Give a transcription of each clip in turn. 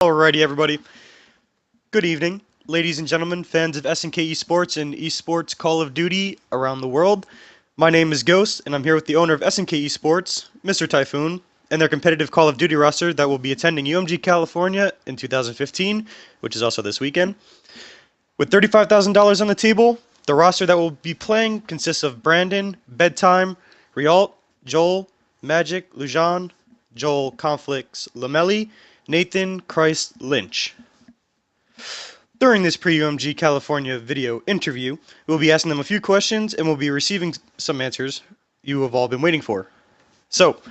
Alrighty, everybody. Good evening, ladies and gentlemen, fans of SnK eSports and eSports Call of Duty around the world. My name is Ghost, and I'm here with the owner of SnK eSports, Mr. Typhoon, and their competitive Call of Duty roster that will be attending UMG California in 2015, which is also this weekend. With $35,000 on the table, the roster that will be playing consists of Brandon, Bedtime, Rialt, Joel, Magic, Lujan, Joel Conflicts Lamelli, Nathan Christ Lynch. During this Pre-UMG California video interview, we'll be asking them a few questions and we'll be receiving some answers you have all been waiting for. So,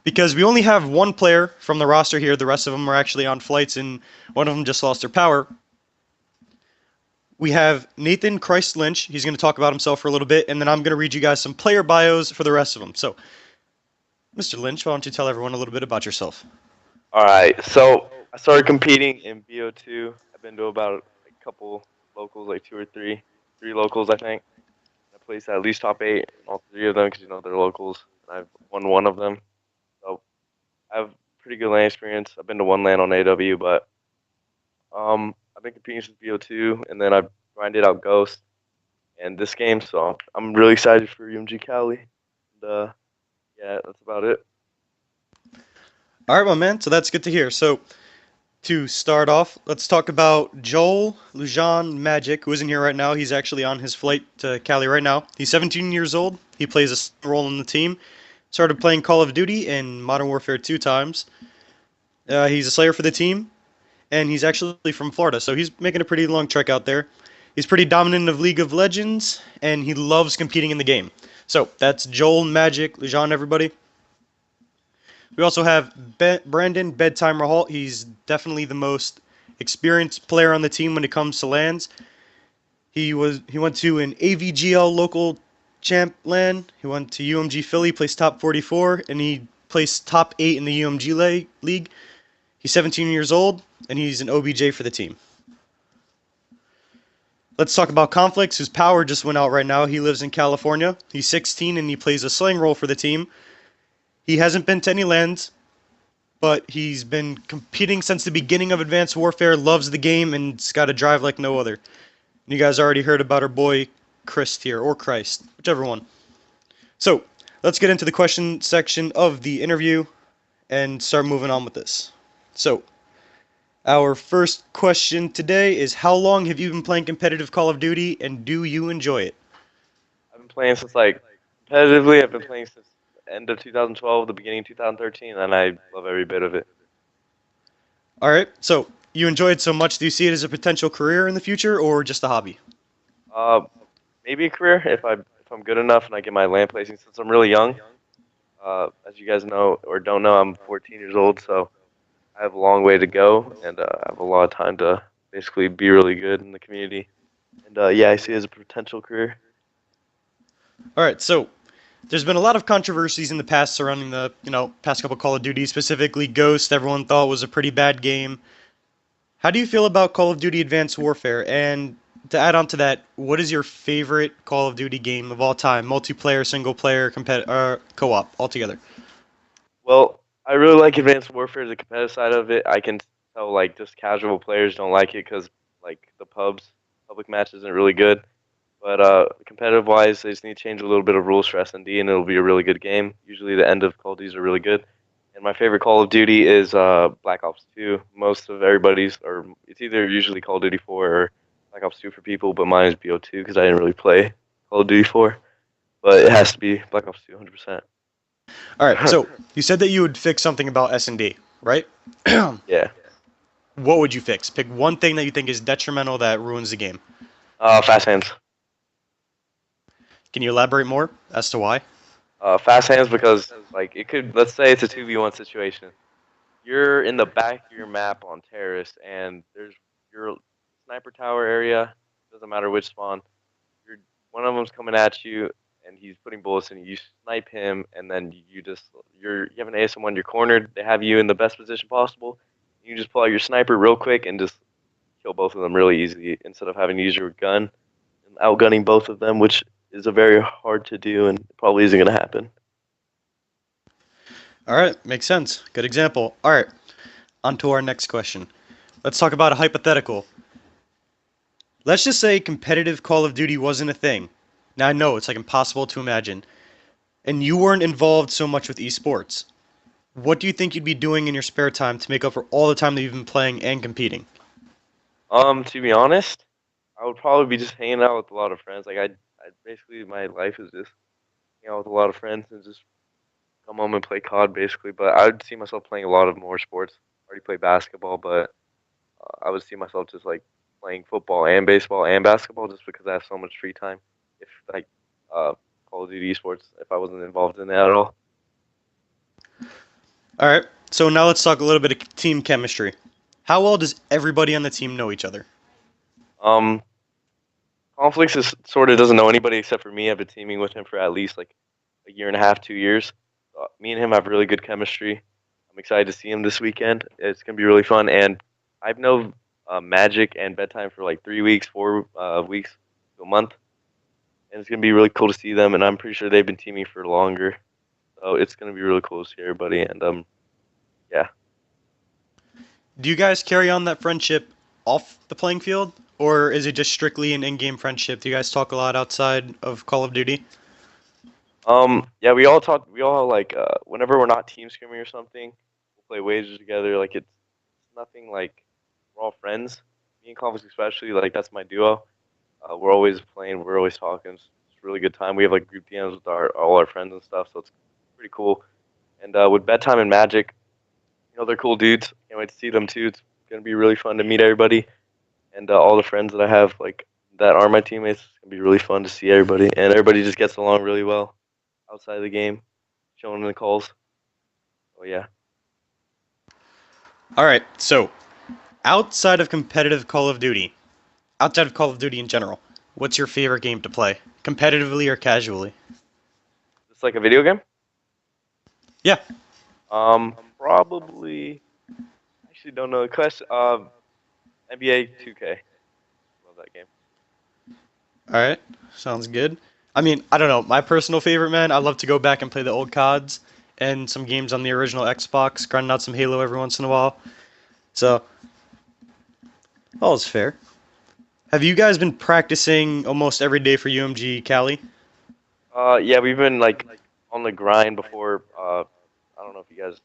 because we only have one player from the roster here, the rest of them are actually on flights and one of them just lost their power, we have Nathan Christ Lynch. He's going to talk about himself for a little bit, and then I'm going to read you guys some player bios for the rest of them. So, Mr. Lynch, why don't you tell everyone a little bit about yourself? All right, so I started competing in BO2. I've been to about a couple locals, like three locals, I think. I placed at least top 8 in all 3 of them because they're locals, and I've won one of them. So I have pretty good LAN experience. I've been to one LAN on AW, but I've been competing since BO2, and then I've grinded out Ghost and this game. So I'm really excited for UMG Cali. And yeah, that's about it. All right, my man. So that's good to hear. So, to start off, let's talk about Joel Lujan Magic, who isn't here right now. He's actually on his flight to Cali right now. He's 17 years old. He plays a role in the team. Started playing Call of Duty and Modern Warfare 2 times. He's a Slayer for the team, and he's actually from Florida, so he's making a pretty long trek out there. He's pretty dominant of League of Legends, and he loves competing in the game. So that's Joel Magic Lujan, everybody. We also have Brandon Bedtime Rahalt. He's definitely the most experienced player on the team when it comes to LANs. He went to an AVGL local champ LAN. He went to UMG Philly, placed top 44, and he placed top 8 in the UMG league. He's 17 years old, and he's an OBJ for the team. Let's talk about Conflicts, whose power just went out right now. He lives in California. He's 16, and he plays a slaying role for the team. He hasn't been to any lands, but he's been competing since the beginning of Advanced Warfare, loves the game, and it's got a drive like no other. You guys already heard about our boy Chris here, or Christ, whichever one. So, let's get into the question section of the interview and start moving on with this. So, our first question today is, how long have you been playing competitive Call of Duty, and do you enjoy it? I've been playing since competitively. I've been playing since the end of 2012, the beginning of 2013, and I love every bit of it. Alright, so you enjoy it so much, do you see it as a potential career in the future, or just a hobby? Uh, Maybe a career if I'm good enough and I get my land placing since I'm really young. As you guys know or don't know, I'm 14 years old, so I have a long way to go, and I have a lot of time to basically be really good in the community. And yeah, I see it as a potential career. Alright, so there's been a lot of controversies in the past surrounding the, past couple Call of Duty, specifically Ghost. Everyone thought was a pretty bad game. How do you feel about Call of Duty Advanced Warfare? And to add on to that, what is your favorite Call of Duty game of all time? Multiplayer, single player, co-op, altogether. Well, I really like Advanced Warfare, the competitive side of it. I can tell just casual players don't like it because the public match isn't really good. But competitive wise, they just need to change a little bit of rules for S&D, and it'll be a really good game. Usually, the end of Call of Duty are really good. And my favorite Call of Duty is Black Ops 2. Most of everybody's, or it's either usually Call of Duty 4 or Black Ops 2 for people, but mine is BO2 because I didn't really play Call of Duty 4. But it has to be Black Ops 2, 100%. All right, so you said that you would fix something about S&D, right? Yeah. What would you fix? Pick one thing that you think is detrimental that ruins the game. Fast hands. Can you elaborate more as to why? Fast hands because it could, let's say it's a 2v1 situation. You're in the back of your map on terrace, and there's your sniper tower area. Doesn't matter which spawn. One of them's coming at you, and he's putting bullets in you. You snipe him, and then you have an ASM1. You're cornered. They have you in the best position possible. You just pull out your sniper real quick and just kill both of them really easy instead of having to use your gun and outgunning both of them, which is a very hard to do and probably isn't going to happen. All right, makes sense. Good example. All right, on to our next question. let's talk about a hypothetical. Let's just say competitive Call of Duty wasn't a thing. Now I know it's like impossible to imagine, and you weren't involved so much with esports. What do you think you'd be doing in your spare time to make up for all the time that you've been playing and competing? To be honest, I would probably be just hanging out with a lot of friends. I basically my life is just hanging out with a lot of friends and just come home and play COD basically. But I would see myself playing a lot of more sports. I already play basketball, but I would see myself just like playing football and baseball and basketball just because I have so much free time. If like uh, Call of Duty esports, if I wasn't involved in that at all. All right, so now let's talk a little bit of team chemistry. How well does everybody on the team know each other? Um, Conflicts is sort of doesn't know anybody except for me. I've been teaming with him for at least like a year and a half, 2 years. Me and him have really good chemistry. I'm excited to see him this weekend. It's gonna be really fun, and I've known Magic and Bedtime for like 3 weeks, 4 weeks, to a month, and it's gonna be really cool to see them. And I'm pretty sure they've been teaming for longer, so it's gonna be really cool to see everybody. And yeah. Do you guys carry on that friendship off the playing field, or is it just strictly an in-game friendship? Do you guys talk a lot outside of Call of Duty? Yeah, we all talk. We all like whenever we're not team scrimming or something, we'll play wagers together. Like it's nothing like we're all friends. Me and Conflicts especially, like that's my duo. We're always playing. We're always talking. It's a really good time. We have like group DMs with our all our friends and stuff, so it's pretty cool. And with Bedtime and Magic, they're cool dudes. Can't wait to see them too. It's gonna be really fun to meet everybody and all the friends that I have like that are my teammates. It's gonna be really fun to see everybody, and everybody just gets along really well outside of the game, showing in the calls. Oh yeah. All right, so outside of competitive Call of Duty, outside of Call of Duty in general, what's your favorite game to play, competitively or casually? It's like a video game. Yeah. Probably. I actually don't know the question. NBA 2K. Love that game. All right, sounds good. I mean, I don't know. My personal favorite, man, I love to go back and play the old CODs and some games on the original Xbox, grinding out some Halo every once in a while. So, all is fair. Have you guys been practicing almost every day for UMG Cali? Yeah, we've been like on the grind before. I don't know if you guys.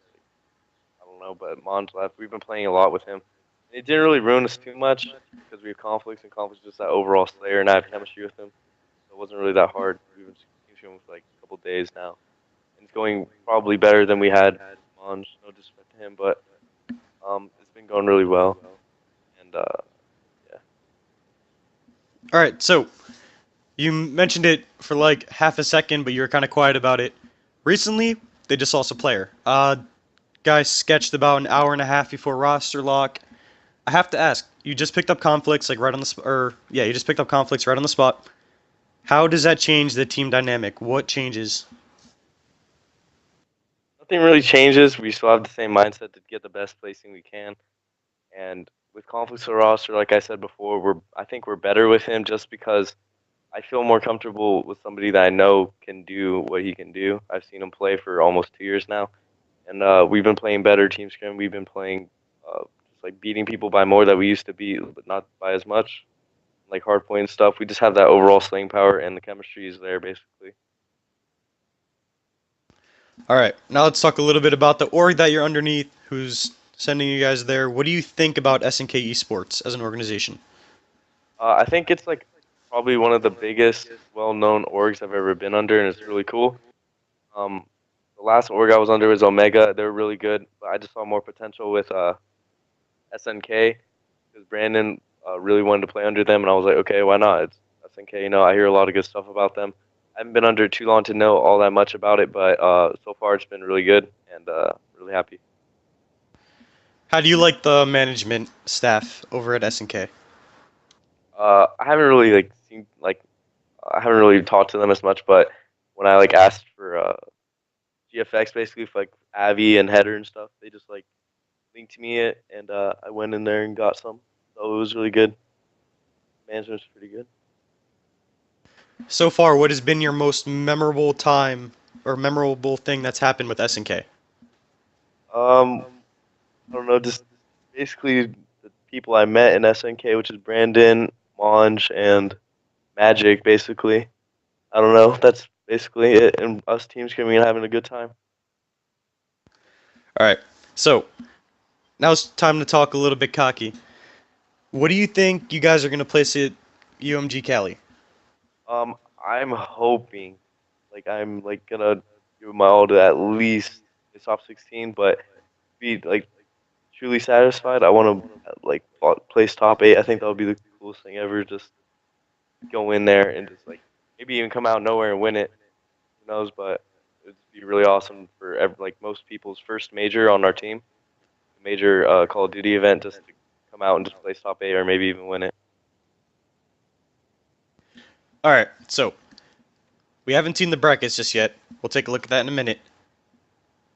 I don't know, but Mon's left. We've been playing a lot with him. It didn't really ruin us too much because we have conflicts, and conflicts just that overall slayer, and I have chemistry with him, so it wasn't really that hard. We've been teaming for like a couple days now, and it's going probably better than we had Mon. No disrespect to him, but it's been going really well, and yeah. All right, so you mentioned it for like half a second, but you were kind of quiet about it. Recently, they just lost a player. Guy sketched about an hour and a half before roster lock. I have to ask, you just picked up conflicts like right on the or yeah, you just picked up conflicts right on the spot. How does that change the team dynamic? What changes? Nothing really changes. We still have the same mindset to get the best placing we can. And with conflicts of roster, like I said before, I think we're better with him just because I feel more comfortable with somebody that I know can do what he can do. I've seen him play for almost 2 years now, and we've been playing better team scrim. We've been playing just like beating people by more that we used to beat, but not by as much. Like hard point and stuff. We just have that overall slaying power, and the chemistry is there basically. All right, now let's talk a little bit about the org that you're underneath, who's sending you guys there. What do you think about SNK eSports as an organization? I think it's like probably one of the biggest, well-known orgs I've ever been under, and it's really cool. Um, the last org I was under was Omega. They were really good, but I just saw more potential with SNK because Brandon really wanted to play under them, and I was like, okay, why not? It's SNK. I hear a lot of good stuff about them. I haven't been under too long to know all that much about it, but so far it's been really good, and really happy. How do you like the management staff over at SNK? I haven't really like seen like I haven't really talked to them as much, but when I like asked for GFX basically for like Avi and Header and stuff, they just like linked me it, and I went in there and got some. So it was really good. Management's pretty good. So far, what has been your most memorable time or memorable thing that's happened with SNK? Um, I don't know, just basically the people I met in SNK, which is Brandon, Monge, and Magic, basically. I don't know. That's basically it. And us teams coming and having a good time. All right. So now it's time to talk a little bit cocky. What do you think you guys are going to place at UMG Cali? I'm hoping, I'm gonna do my all to at least the top 16, but be truly satisfied. I want to place top 8. I think that would be the coolest thing ever. Just go in there and just maybe even come out nowhere and win it. Who knows? But it'd be really awesome for most people's first major on our team, a major Call of Duty event, just to come out and just place top 8 or maybe even win it. All right. So we haven't seen the brackets just yet. We'll take a look at that in a minute.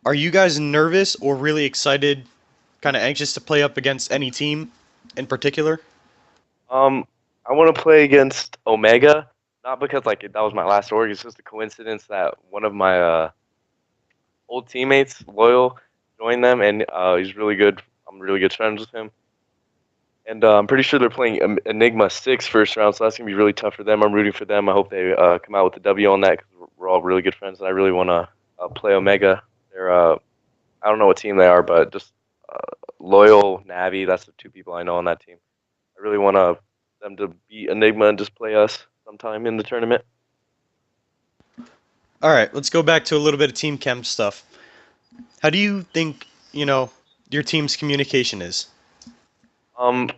Are you guys nervous or really excited, kind of anxious to play up against any team in particular? Um, I want to play against Omega, not because that was my last org. It's just a coincidence that one of my old teammates, Loyal, joined them, and he's really good. I'm really good friends with him. And I'm pretty sure they're playing Enigma 6 first round, so that's going to be really tough for them. I'm rooting for them. I hope they come out with a W on that because we're all really good friends, and I really want to play Omega. They're, I don't know what team they are, but just uh, Loyal, Navi, that's the two people I know on that team. I really want them to beat Enigma and just play us sometime in the tournament. All right, let's go back to a little bit of team chem stuff. How do you think, your team's communication is? Um,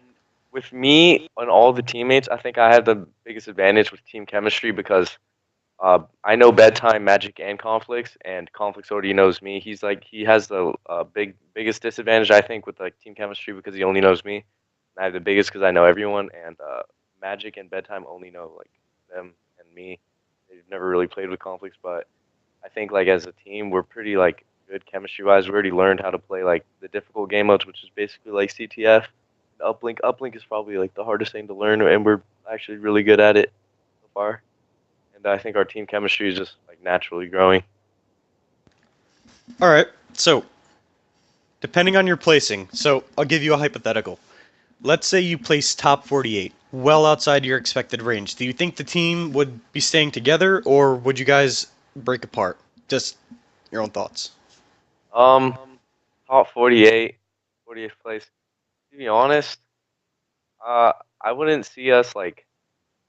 with me and all the teammates, I think I have the biggest advantage with team chemistry because I know bedtime, magic, and conflicts, and conflicts already knows me. He has the biggest disadvantage I think with team chemistry because he only knows me. And I have the biggest because I know everyone, and magic and bedtime only know them and me. They've never really played with conflicts, but I think as a team we're pretty good chemistry wise. We already learned how to play the difficult game modes, which is basically CTF. Uplink. Uplink is probably the hardest thing to learn, and we're actually really good at it so far. And I think our team chemistry is just naturally growing. All right, so depending on your placing, so I'll give you a hypothetical. Let's say you place top 48, well outside your expected range. Do you think the team would be staying together, or would you guys break apart? Just your own thoughts. Um, top 48, 40th place. To be honest, uh, I wouldn't see us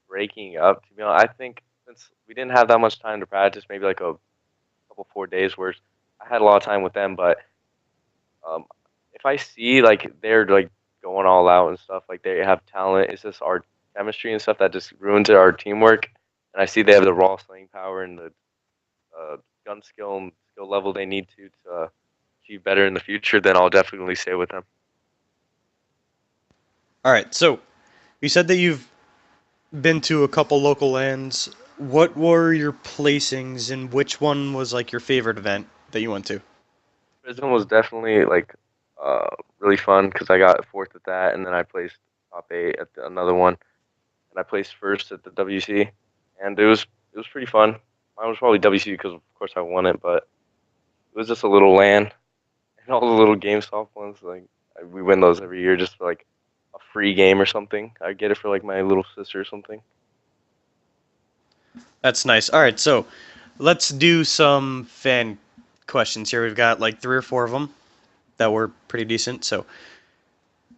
breaking up. To be honest, I think since we didn't have that much time to practice, maybe a couple 4 days worth. I had a lot of time with them, but um, if I see they're going all out and stuff, they have talent, it's just our chemistry and stuff that just ruins our teamwork. And I see they have the raw slaying power and the uh, gun skill and skill level they need to achieve better in the future, then I'll definitely stay with them. All right, so you said that you've been to a couple local lands. What were your placings, and which one was your favorite event that you went to? Prism was definitely uh, really fun because I got fourth at that, and then I placed top 8 at another one, and I placed first at the WC, and it was pretty fun. Mine was probably WC because of course I won it, but it was just a little LAN and all the little GameStop ones. We win those every year just for a free game or something. I get it for my little sister or something. That's nice. All right, so let's do some fan questions here. We've got three or four of them that were pretty decent. So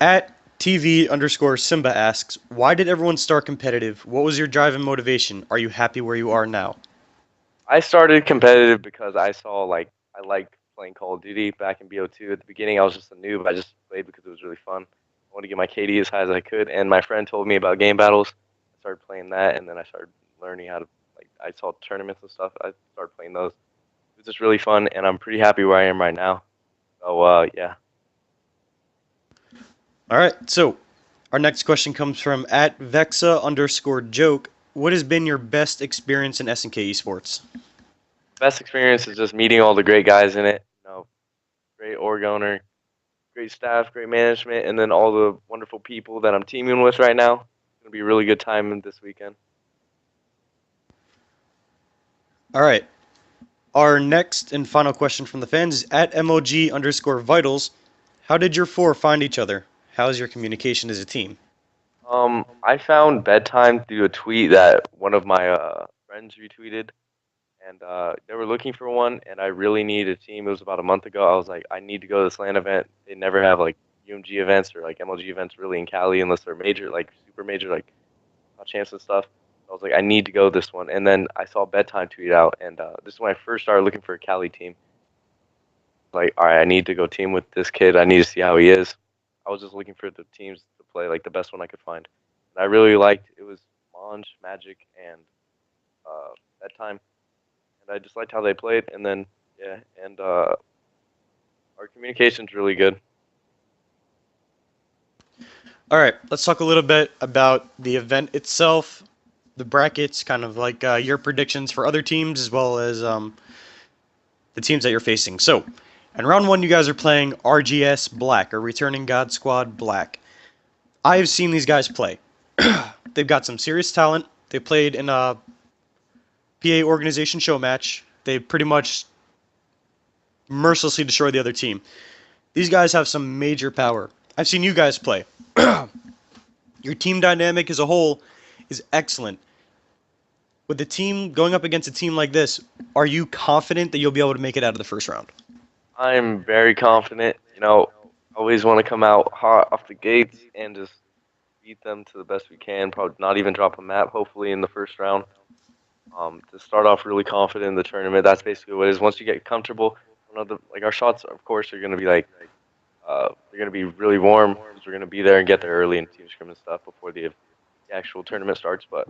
at TV underscore Simba asks, why did everyone start competitive? What was your drive and motivation? Are you happy where you are now? I started competitive because I saw I liked playing Call of Duty back in BO2. At the beginning, I was just a noob. I just played because it was really fun. I wanted to get my KD as high as I could, and my friend told me about game battles. I started playing that, and then I started learning how to I saw tournaments and stuff. I started playing those. It was just really fun, and I'm pretty happy where I am right now. So yeah. All right, so our next question comes from at Vexa underscore joke. What has been your best experience in SNK esports? Best experience is just meeting all the great guys in it. Great org owner, great staff, great management, and then all the wonderful people that I'm teaming with right now. It's gonna be a really good time this weekend. All right, our next and final question from the fans is at MOG underscore vitals. How did your four find each other? how's your communication as a team? I found bedtime through a tweet that one of my friends retweeted, and they were looking for one, and I really needed a team. It was about a month ago. I was like, I need to go to this LAN event. They never have like UMG events or like MLG events really in Cali unless they're major, like super major, like chance and stuff. I was like, I need to go to this one, and then I saw bedtime tweet out, and this is when I first started looking for a Cali team. Like, all right, I need to go team with this kid. I need to see how he is. I was just looking for the teams to play, like the best one I could find. And I really liked it was Monge, Magic, and Bedtime, and I just liked how they played. And then yeah, and our communication's really good. All right, let's talk a little bit about the event itself, the brackets, kind of like your predictions for other teams as well as the teams that you're facing. So, in round one, you guys are playing RGS Black or Returning God Squad Black. I have seen these guys play. They've got some serious talent. They played in a PA organization show match. They pretty much mercilessly destroyed the other team. These guys have some major power. I've seen you guys play. Your team dynamic as a whole is excellent. With the team going up against a team like this, are you confident that you'll be able to make it out of the first round? I'm very confident. Always want to come out hot off the gates and just beat them to the best we can. Probably not even drop a map. Hopefully in the first round. To start off really confident in the tournament. That's basically what it is. Once you get comfortable, like our shots, of course, are gonna be like they're gonna be really warm because we're gonna be there and get there early in team scrim and stuff before the actual tournament starts. But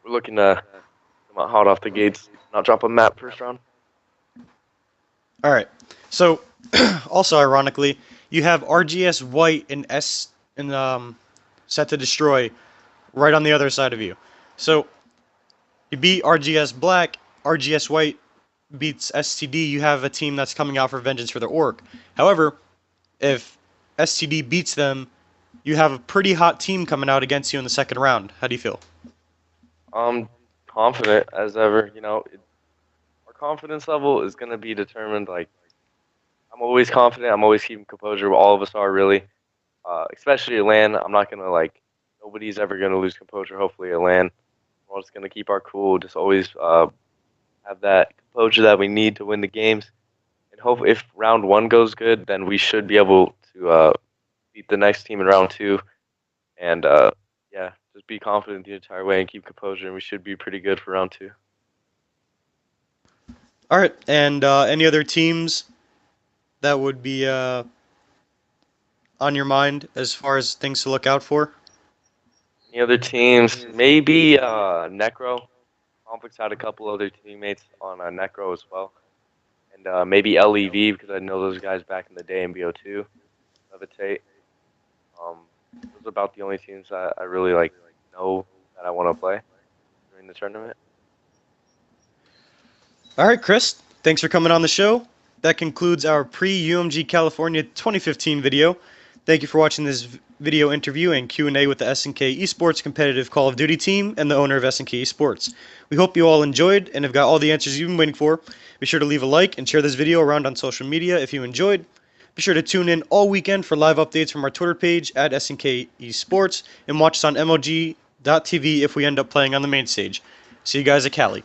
we're looking to come out hot off the gates, not drop a map first round. All right. So, also ironically, you have RGS White and S and set to destroy right on the other side of you. So you beat RGS Black, RGS White beats STD. You have a team that's coming out for vengeance for their orc. However, if STD beats them, you have a pretty hot team coming out against you in the second round. How do you feel? I'm confident as ever. Our confidence level is gonna be determined. Like I'm always confident. I'm always keeping composure. All of us are really. Especially at LAN, I'm not gonna like. Nobody's ever gonna lose composure. Hopefully at LAN, we're just gonna keep our cool. Just always have that composure that we need to win the games. And hope if round one goes good, then we should be able to beat the next team in round two. And yeah, just be confident the entire way and keep composure, and we should be pretty good for round two. All right. And any other teams that would be on your mind as far as things to look out for? Any other teams? Maybe Necro. Conflicts had a couple other teammates on Necro as well. And maybe LEV because I know those guys back in the day in BO2. Levitate. Those are about the only teams that I really like know that I want to play during the tournament. All right, Chris. Thanks for coming on the show. That concludes our pre-UMG California 2015 video. Thank you for watching this video interview and Q&A with the SnK eSports competitive Call of Duty team and the owner of SnK eSports. We hope you all enjoyed and have got all the answers you've been waiting for. Be sure to leave a like and share this video around on social media if you enjoyed. Be sure to tune in all weekend for live updates from our Twitter page at SnK eSports and watch us on MLG.TV if we end up playing on the main stage. See you guys at Cali.